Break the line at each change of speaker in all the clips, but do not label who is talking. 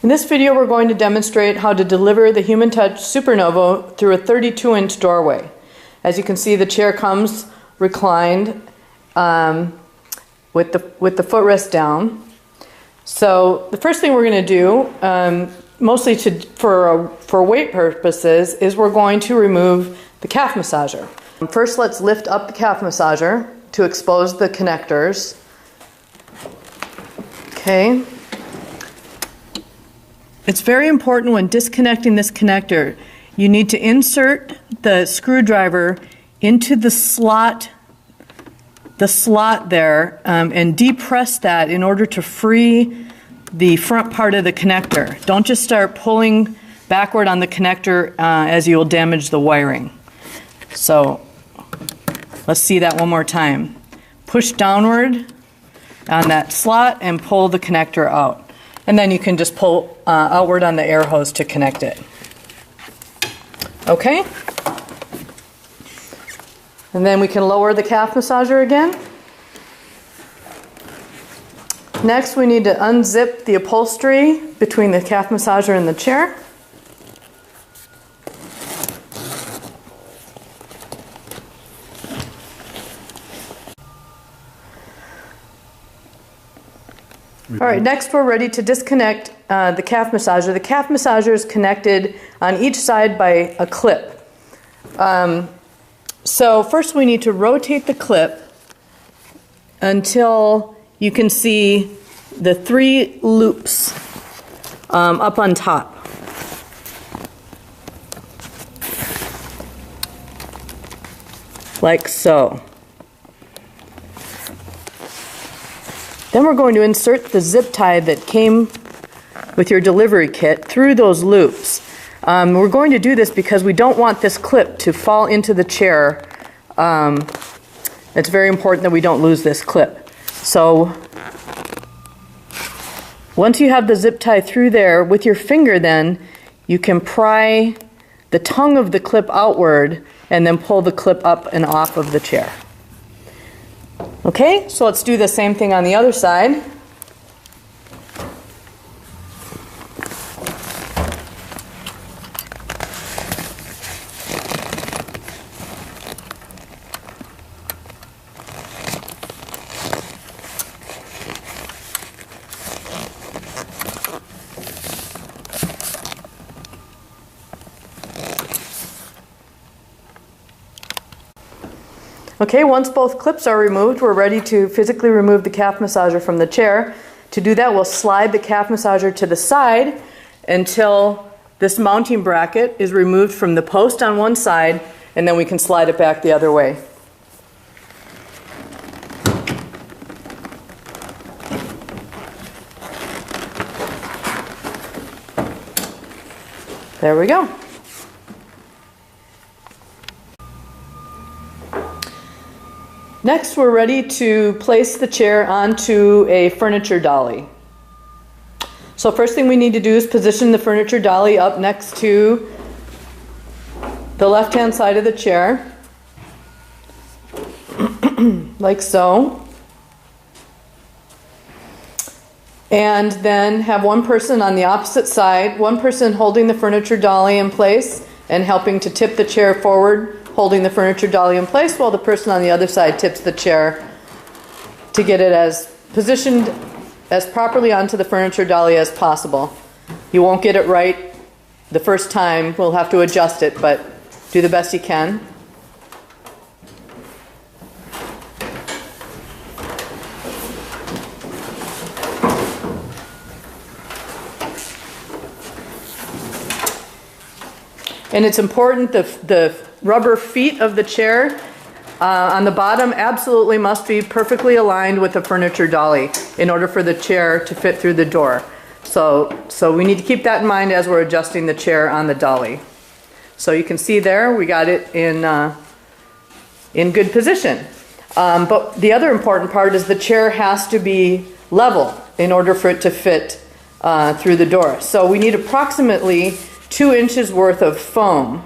In this video, we're going to demonstrate how to deliver the Human Touch Super Novo through a 32-inch doorway. As you can see, the chair comes reclined with the footrest down. So the first thing we're going to do, mostly for weight purposes, is we're going to remove the calf massager. First, let's lift up the calf massager to expose the connectors. Okay. It's very important when disconnecting this connector, you need to insert the screwdriver into the slot there and depress that in order to free the front part of the connector. Don't just start pulling backward on the connector as you will damage the wiring. So let's see that one more time. Push downward on that slot and pull the connector out. And then you can just pull outward on the air hose to connect it. Okay? And then we can lower the calf massager again. Next, we need to unzip the upholstery between the calf massager and the chair. All right, next we're ready to disconnect the calf massager. The calf massager is connected on each side by a clip. So first we need to rotate the clip until you can see the 3 loops up on top. Like so. Then we're going to insert the zip tie that came with your delivery kit through those loops. We're going to do this because we don't want this clip to fall into the chair. It's very important that we don't lose this clip. So once you have the zip tie through there, with your finger then, you can pry the tongue of the clip outward and then pull the clip up and off of the chair. Okay, so let's do the same thing on the other side. Okay, once both clips are removed, we're ready to physically remove the calf massager from the chair. To do that, we'll slide the calf massager to the side until this mounting bracket is removed from the post on one side, and then we can slide it back the other way. There we go. Next, we're ready to place the chair onto a furniture dolly. So first thing we need to do is position the furniture dolly up next to the left-hand side of the chair, like so. And then have one person on the opposite side, one person holding the furniture dolly in place and helping to tip the chair forward, holding the furniture dolly in place, while the person on the other side tips the chair to get it as positioned as properly onto the furniture dolly as possible. You won't get it right the first time. We'll have to adjust it, but do the best you can. And it's important the rubber feet of the chair on the bottom absolutely must be perfectly aligned with the furniture dolly in order for the chair to fit through the door. So we need to keep that in mind as we're adjusting the chair on the dolly. So you can see there we got it in good position. But the other important part is the chair has to be level in order for it to fit through the door. So we need approximately 2 inches worth of foam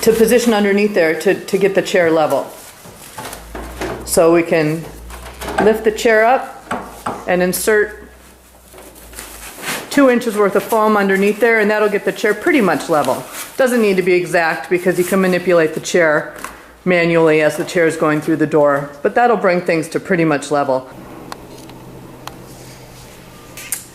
to position underneath there to get the chair level. So we can lift the chair up and insert 2 inches worth of foam underneath there, and that'll get the chair pretty much level. Doesn't need to be exact because you can manipulate the chair manually as the chair is going through the door, but that'll bring things to pretty much level.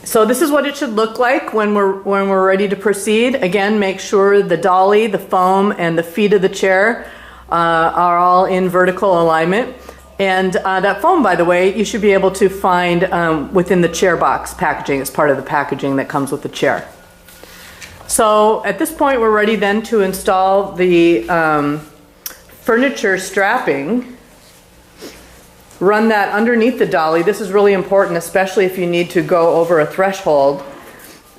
So this is what it should look like when we're ready to proceed. Again, make sure the dolly, the foam, and the feet of the chair are all in vertical alignment. And that foam, by the way, you should be able to find within the chair box packaging. It's part of the packaging that comes with the chair. So at this point, we're ready then to install the furniture strapping. Run that underneath the dolly. This is really important, especially if you need to go over a threshold.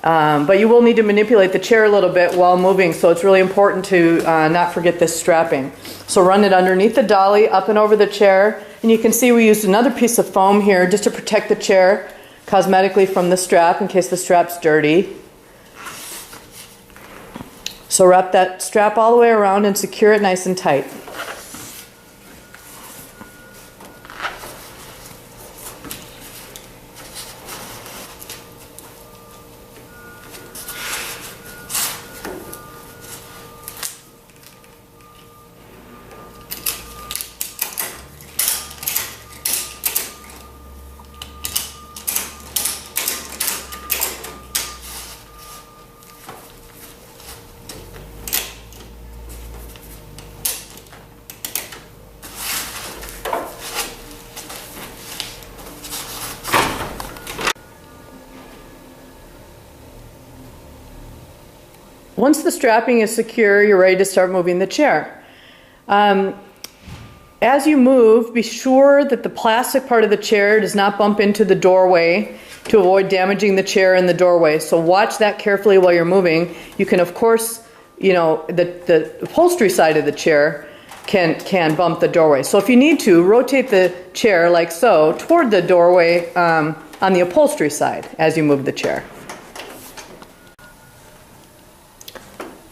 But you will need to manipulate the chair a little bit while moving, so it's really important to not forget this strapping. So run it underneath the dolly, up and over the chair. And you can see we used another piece of foam here just to protect the chair cosmetically from the strap in case the strap's dirty. So wrap that strap all the way around and secure it nice and tight. Once the strapping is secure, you're ready to start moving the chair. As you move, be sure that the plastic part of the chair does not bump into the doorway to avoid damaging the chair in the doorway. So watch that carefully while you're moving. You can, of course, the upholstery side of the chair can bump the doorway. So if you need to, rotate the chair like so toward the doorway on the upholstery side as you move the chair.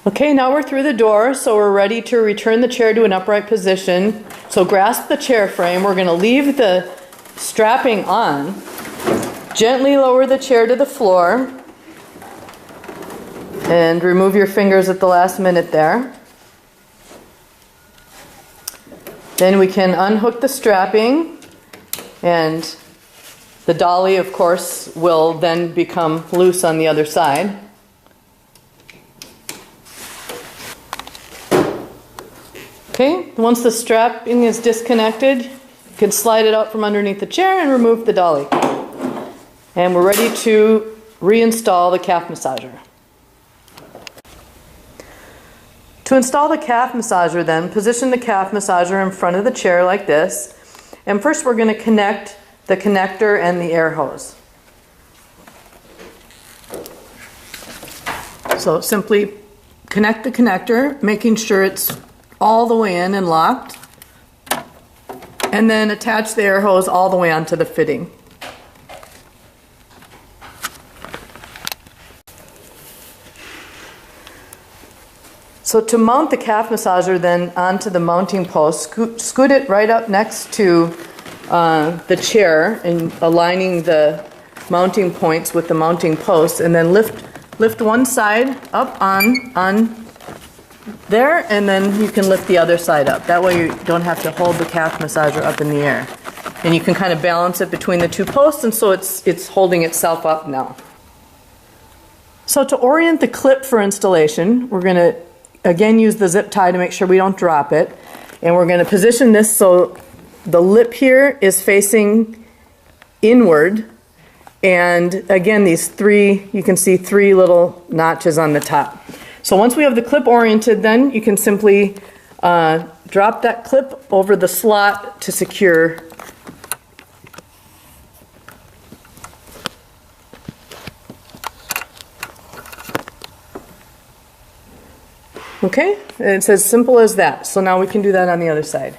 Okay, now we're through the door, so we're ready to return the chair to an upright position. So grasp the chair frame. We're going to leave the strapping on. Gently lower the chair to the floor. And remove your fingers at the last minute there. Then we can unhook the strapping, and the dolly, of course, will then become loose on the other side. Okay, once the strapping is disconnected, you can slide it out from underneath the chair and remove the dolly. And we're ready to reinstall the calf massager. To install the calf massager then, position the calf massager in front of the chair like this. And first we're going to connect the connector and the air hose. So simply connect the connector, making sure it's all the way in and locked, and then attach the air hose all the way onto the fitting. So to mount the calf massager then onto the mounting post, scoot it right up next to the chair and aligning the mounting points with the mounting posts, and then lift one side up on there, and then you can lift the other side up. That way you don't have to hold the calf massager up in the air. And you can kind of balance it between the two posts, and so it's holding itself up now. So to orient the clip for installation, we're going to again use the zip tie to make sure we don't drop it. And we're going to position this so the lip here is facing inward. And again, these three, you can see 3 little notches on the top. So once we have the clip oriented, then you can simply drop that clip over the slot to secure. Okay, and it's as simple as that. So now we can do that on the other side.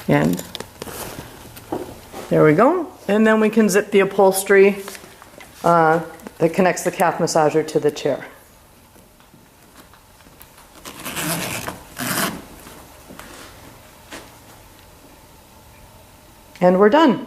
And there we go. And then we can zip the upholstery that connects the calf massager to the chair. And we're done.